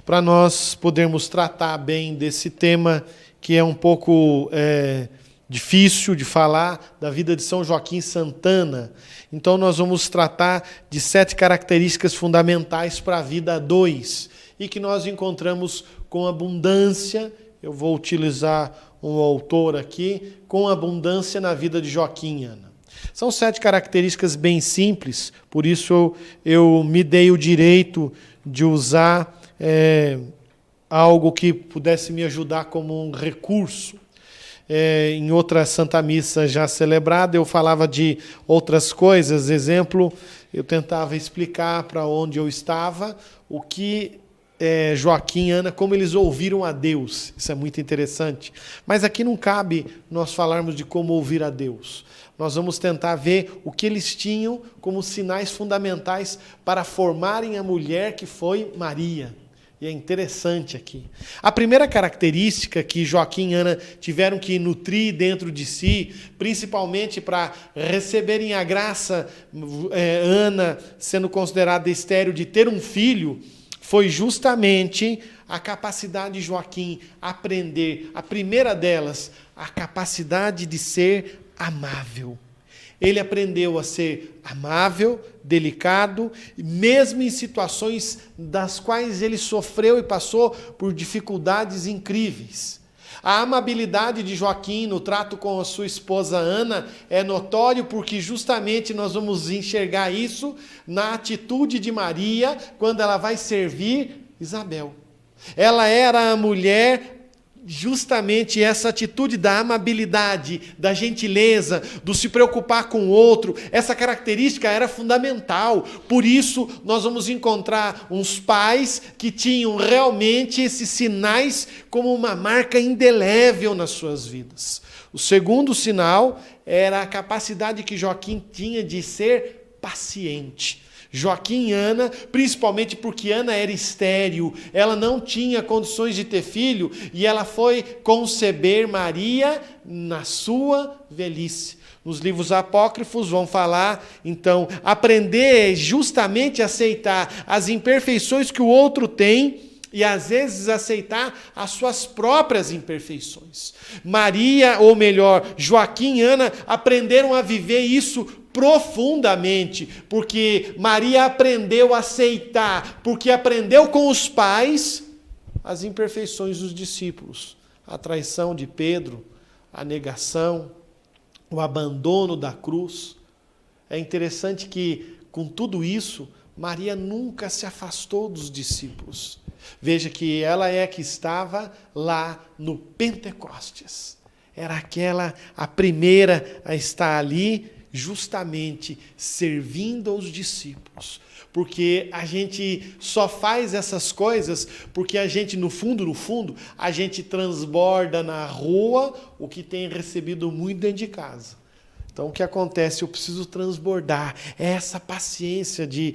para nós podermos tratar bem desse tema que é um pouco difícil de falar, da vida de São Joaquim Santana. Então nós vamos tratar de 7 características fundamentais para a vida 2 e que nós encontramos com abundância. Eu vou utilizar um autor aqui, com abundância na vida de Joaquim e Ana. São 7 características bem simples, por isso eu me dei o direito de usar algo que pudesse me ajudar como um recurso. Em outra Santa Missa já celebrada, eu falava de outras coisas. Exemplo, eu tentava explicar para onde eu estava, o que Joaquim e Ana, como eles ouviram a Deus. Isso é muito interessante. Mas aqui não cabe nós falarmos de como ouvir a Deus. Nós vamos tentar ver o que eles tinham como sinais fundamentais para formarem a mulher que foi Maria. E é interessante aqui. A primeira característica que Joaquim e Ana tiveram que nutrir dentro de si, principalmente para receberem a graça, Ana sendo considerada estéril, de ter um filho, foi justamente a capacidade de Joaquim aprender. A primeira delas, a capacidade de ser amável. Ele aprendeu a ser amável, delicado, mesmo em situações das quais ele sofreu e passou por dificuldades incríveis. A amabilidade de Joaquim no trato com a sua esposa Ana é notório porque justamente nós vamos enxergar isso na atitude de Maria quando ela vai servir Isabel. Ela era a mulher, justamente essa atitude da amabilidade, da gentileza, do se preocupar com o outro, essa característica era fundamental. Por isso, nós vamos encontrar uns pais que tinham realmente esses sinais como uma marca indelével nas suas vidas. O segundo sinal era a capacidade que Joaquim tinha de ser paciente. Joaquim e Ana, principalmente porque Ana era estéril, ela não tinha condições de ter filho e ela foi conceber Maria na sua velhice. Nos livros apócrifos vão falar, então, aprender justamente a aceitar as imperfeições que o outro tem e às vezes aceitar as suas próprias imperfeições. Maria, ou melhor, Joaquim e Ana aprenderam a viver isso profundamente, porque Maria aprendeu a aceitar, porque aprendeu com os pais as imperfeições dos discípulos, a traição de Pedro, a negação, o abandono da cruz. É interessante que, com tudo isso, Maria nunca se afastou dos discípulos. Veja que ela é que estava lá no Pentecostes. Era aquela, a primeira a estar ali, justamente servindo aos discípulos. Porque a gente só faz essas coisas porque a gente, no fundo, a gente transborda na rua o que tem recebido muito dentro de casa. Então, o que acontece? Eu preciso transbordar. É essa paciência de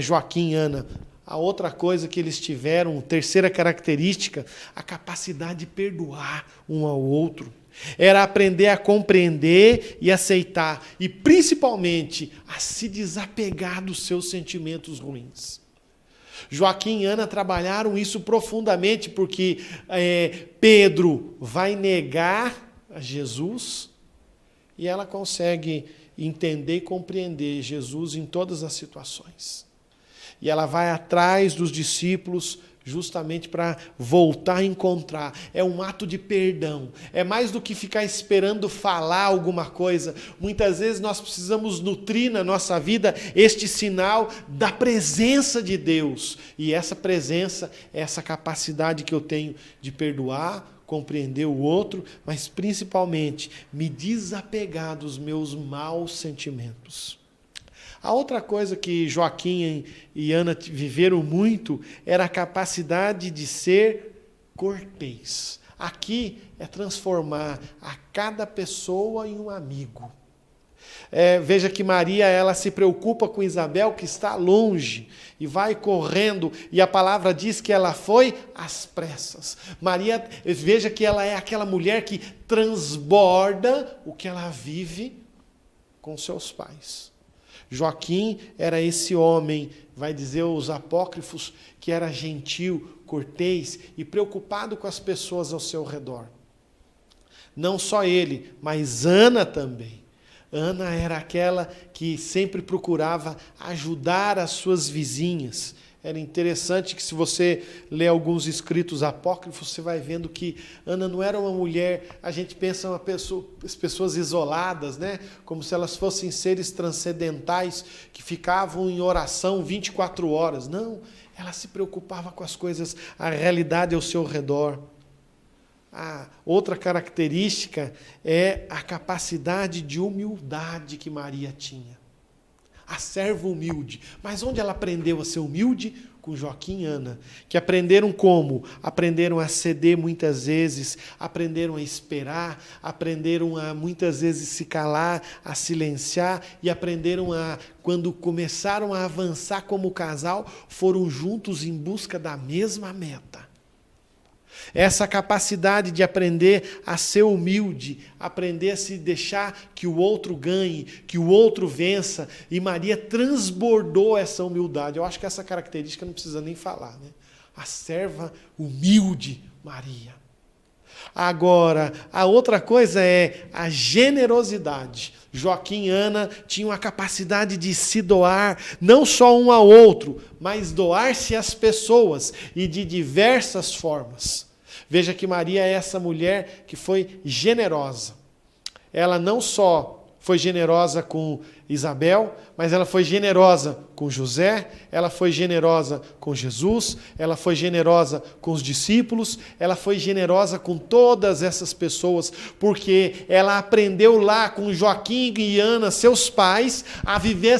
Joaquim e Ana. A outra coisa que eles tiveram, terceira característica, a capacidade de perdoar um ao outro. Era aprender a compreender e aceitar, e principalmente a se desapegar dos seus sentimentos ruins. Joaquim e Ana trabalharam isso profundamente, porque Pedro vai negar a Jesus e ela consegue entender e compreender Jesus em todas as situações. E ela vai atrás dos discípulos justamente para voltar a encontrar. É um ato de perdão. É mais do que ficar esperando falar alguma coisa. Muitas vezes nós precisamos nutrir na nossa vida este sinal da presença de Deus. E essa presença é essa capacidade que eu tenho de perdoar, compreender o outro, mas principalmente me desapegar dos meus maus sentimentos. A outra coisa que Joaquim e Ana viveram muito era a capacidade de ser cortês. Aqui é transformar a cada pessoa em um amigo. Veja que Maria, ela se preocupa com Isabel, que está longe, e vai correndo, e a palavra diz que ela foi às pressas. Maria, veja que ela é aquela mulher que transborda o que ela vive com seus pais. Joaquim era esse homem vai dizer os apócrifos que era gentil, cortês e preocupado com as pessoas ao seu redor. Não só ele, mas Ana também. Ana era aquela que sempre procurava ajudar as suas vizinhas. Era interessante que se você lê alguns escritos apócrifos, você vai vendo que Ana não era uma mulher, a gente pensa as pessoas isoladas, né? Como se elas fossem seres transcendentais que ficavam em oração 24 horas. Não, ela se preocupava com as coisas, a realidade ao seu redor. A outra característica é a capacidade de humildade que Maria tinha. A serva humilde. Mas onde ela aprendeu a ser humilde? Com Joaquim e Ana. Que aprenderam como? Aprenderam a ceder muitas vezes, aprenderam a esperar, aprenderam a muitas vezes se calar, a silenciar e aprenderam a, quando começaram a avançar como casal, foram juntos em busca da mesma meta. Essa capacidade de aprender a ser humilde, aprender a se deixar que o outro ganhe, que o outro vença. E Maria transbordou essa humildade. Eu acho que essa característica não precisa nem falar, né? A serva humilde, Maria. Agora, a outra coisa é a generosidade. Joaquim e Ana tinham a capacidade de se doar, não só um ao outro, mas doar-se às pessoas e de diversas formas. Veja que Maria é essa mulher que foi generosa. Ela não só foi generosa com Isabel, mas ela foi generosa com José, ela foi generosa com Jesus, ela foi generosa com os discípulos, ela foi generosa com todas essas pessoas, porque ela aprendeu lá com Joaquim e Ana, seus pais, a viver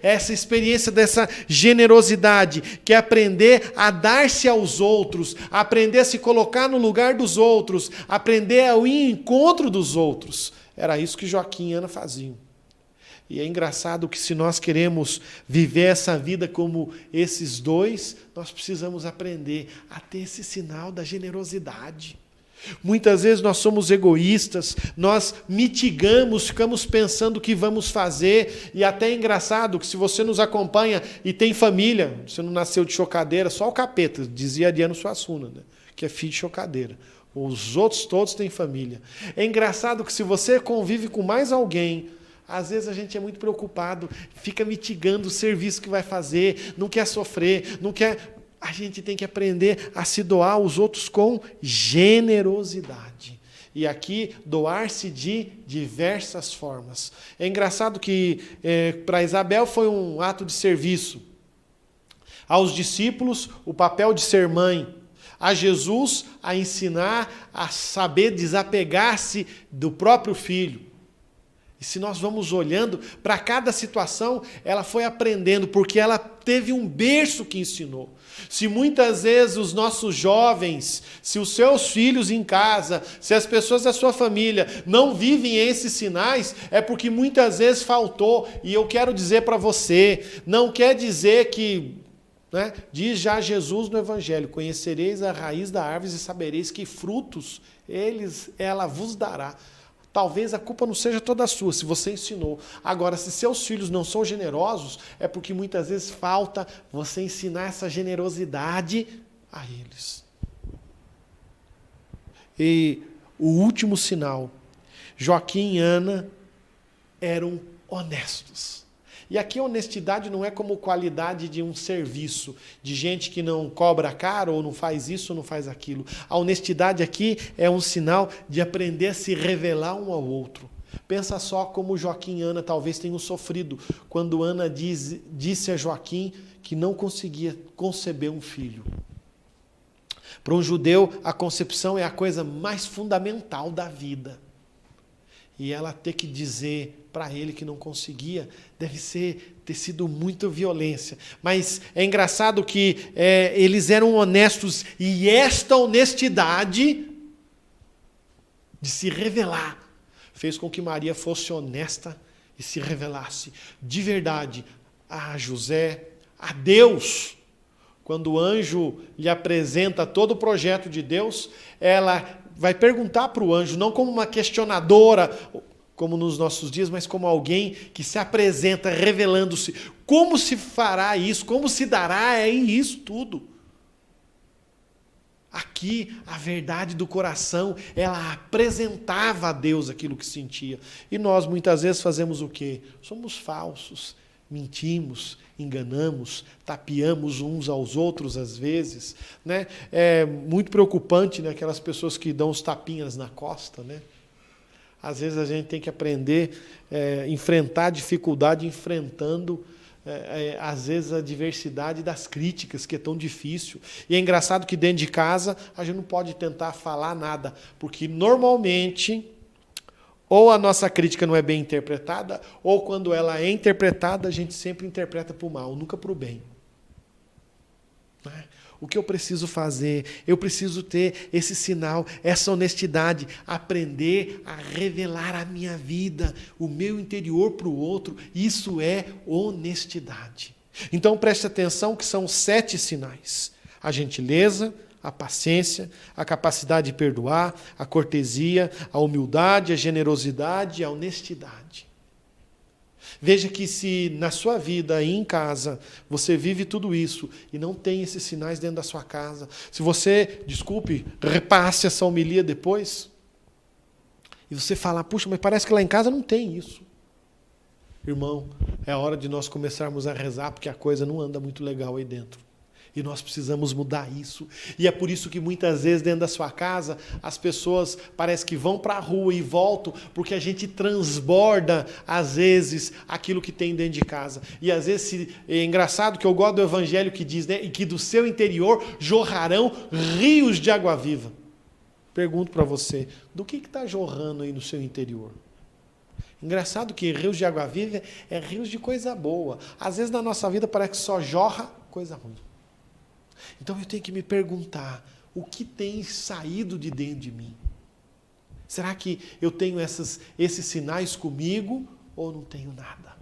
essa experiência dessa generosidade, que é aprender a dar-se aos outros, aprender a se colocar no lugar dos outros, aprender a ir em encontro dos outros. Era isso que Joaquim e Ana faziam. E é engraçado que se nós queremos viver essa vida como esses dois, nós precisamos aprender a ter esse sinal da generosidade. Muitas vezes nós somos egoístas, nós mitigamos, ficamos pensando o que vamos fazer, e até é engraçado que se você nos acompanha e tem família, você não nasceu de chocadeira, só o capeta, dizia Ariano Suassuna, né? Que é filho de chocadeira. Os outros todos têm família. É engraçado que se você convive com mais alguém, às vezes a gente é muito preocupado, fica mitigando o serviço que vai fazer, não quer sofrer, não quer... A gente tem que aprender a se doar aos outros com generosidade. E aqui, doar-se de diversas formas. É engraçado que para Isabel foi um ato de serviço. Aos discípulos, o papel de ser mãe. A Jesus, a ensinar a saber desapegar-se do próprio filho. E se nós vamos olhando para cada situação, ela foi aprendendo, porque ela teve um berço que ensinou. Se muitas vezes os nossos jovens, se os seus filhos em casa, se as pessoas da sua família não vivem esses sinais, é porque muitas vezes faltou. E eu quero dizer para você, não quer dizer que... né? Diz já Jesus no Evangelho, conhecereis a raiz da árvore e sabereis que frutos ela vos dará. Talvez a culpa não seja toda sua, se você ensinou. Agora, se seus filhos não são generosos, é porque muitas vezes falta você ensinar essa generosidade a eles. E o último sinal, Joaquim e Ana eram honestos. E aqui a honestidade não é como qualidade de um serviço, de gente que não cobra caro ou não faz isso ou não faz aquilo. A honestidade aqui é um sinal de aprender a se revelar um ao outro. Pensa só como Joaquim e Ana talvez tenham sofrido quando Ana disse a Joaquim que não conseguia conceber um filho. Para um judeu, a concepção é a coisa mais fundamental da vida. E ela ter que dizer para ele que não conseguia, deve ter sido muita violência. Mas é engraçado que eles eram honestos, e esta honestidade de se revelar fez com que Maria fosse honesta e se revelasse de verdade a José, a Deus. Quando o anjo lhe apresenta todo o projeto de Deus, ela vai perguntar para o anjo, não como uma questionadora, como nos nossos dias, mas como alguém que se apresenta revelando-se. Como se fará isso? Como se dará isso tudo? Aqui, a verdade do coração, ela apresentava a Deus aquilo que sentia. E nós, muitas vezes, fazemos o quê? Somos falsos, mentimos, enganamos, tapeamos uns aos outros, às vezes. Né? É muito preocupante, né, aquelas pessoas que dão os tapinhas na costa. Né? Às vezes, a gente tem que aprender a enfrentar a dificuldade enfrentando às vezes a diversidade das críticas, que é tão difícil. E é engraçado que dentro de casa a gente não pode tentar falar nada, porque normalmente ou a nossa crítica não é bem interpretada, ou quando ela é interpretada, a gente sempre interpreta para o mal, nunca para o bem. O que eu preciso fazer? Eu preciso ter esse sinal, essa honestidade, aprender a revelar a minha vida, o meu interior para o outro. Isso é honestidade. Então preste atenção que são 7 sinais: a gentileza, a paciência, a capacidade de perdoar, a cortesia, a humildade, a generosidade e a honestidade. Veja que se na sua vida aí em casa você vive tudo isso e não tem esses sinais dentro da sua casa, se você, repasse essa homilia depois, e você falar, puxa, mas parece que lá em casa não tem isso. Irmão, é hora de nós começarmos a rezar, porque a coisa não anda muito legal aí dentro. E nós precisamos mudar isso. E é por isso que muitas vezes dentro da sua casa, as pessoas parece que vão para a rua e voltam, porque a gente transborda, às vezes, aquilo que tem dentro de casa. E às vezes, é engraçado que eu gosto do evangelho que diz, né, e que do seu interior jorrarão rios de água viva. Pergunto para você, do que está jorrando aí no seu interior? Engraçado que rios de água viva é rios de coisa boa. Às vezes na nossa vida parece que só jorra coisa ruim. Então eu tenho que me perguntar, o que tem saído de dentro de mim? Será que eu tenho esses sinais comigo ou não tenho nada?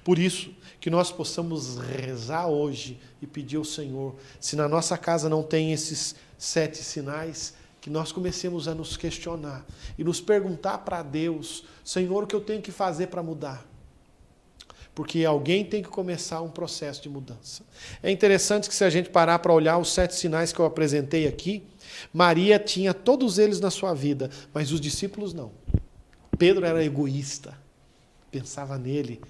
Por isso que nós possamos rezar hoje e pedir ao Senhor, se na nossa casa não tem esses 7 sinais, que nós comecemos a nos questionar e nos perguntar para Deus, Senhor, o que eu tenho que fazer para mudar? Porque alguém tem que começar um processo de mudança. É interessante que se a gente parar para olhar os 7 sinais que eu apresentei aqui, Maria tinha todos eles na sua vida, mas os discípulos não. Pedro era egoísta, pensava nele.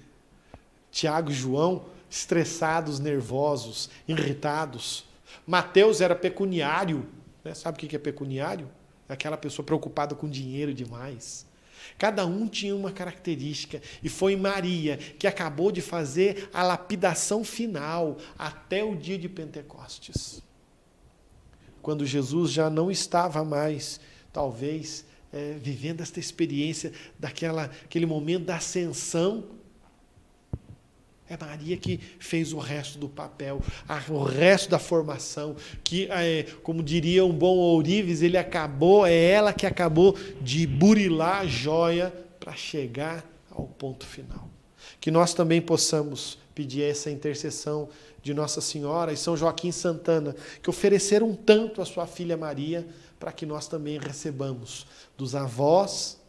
Tiago e João, estressados, nervosos, irritados. Mateus era pecuniário. Né? Sabe o que é pecuniário? É aquela pessoa preocupada com dinheiro demais. Cada um tinha uma característica, e foi Maria que acabou de fazer a lapidação final até o dia de Pentecostes. Quando Jesus já não estava mais, talvez, vivendo esta experiência, aquele momento da ascensão, é Maria que fez o resto do papel, o resto da formação, que, como diria um bom ourives, é ela que acabou de burilar a joia para chegar ao ponto final. Que nós também possamos pedir essa intercessão de Nossa Senhora e São Joaquim Santana, que ofereceram tanto a sua filha Maria, para que nós também recebamos dos avós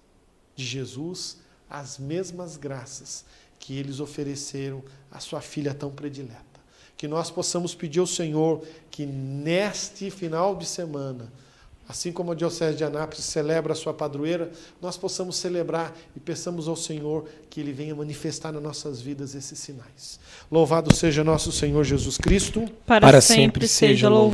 de Jesus as mesmas graças que eles ofereceram à sua filha tão predileta. Que nós possamos pedir ao Senhor que neste final de semana, assim como a Diocese de Anápolis celebra a sua padroeira, nós possamos celebrar e peçamos ao Senhor que Ele venha manifestar nas nossas vidas esses sinais. Louvado seja nosso Senhor Jesus Cristo. Para sempre seja louvado.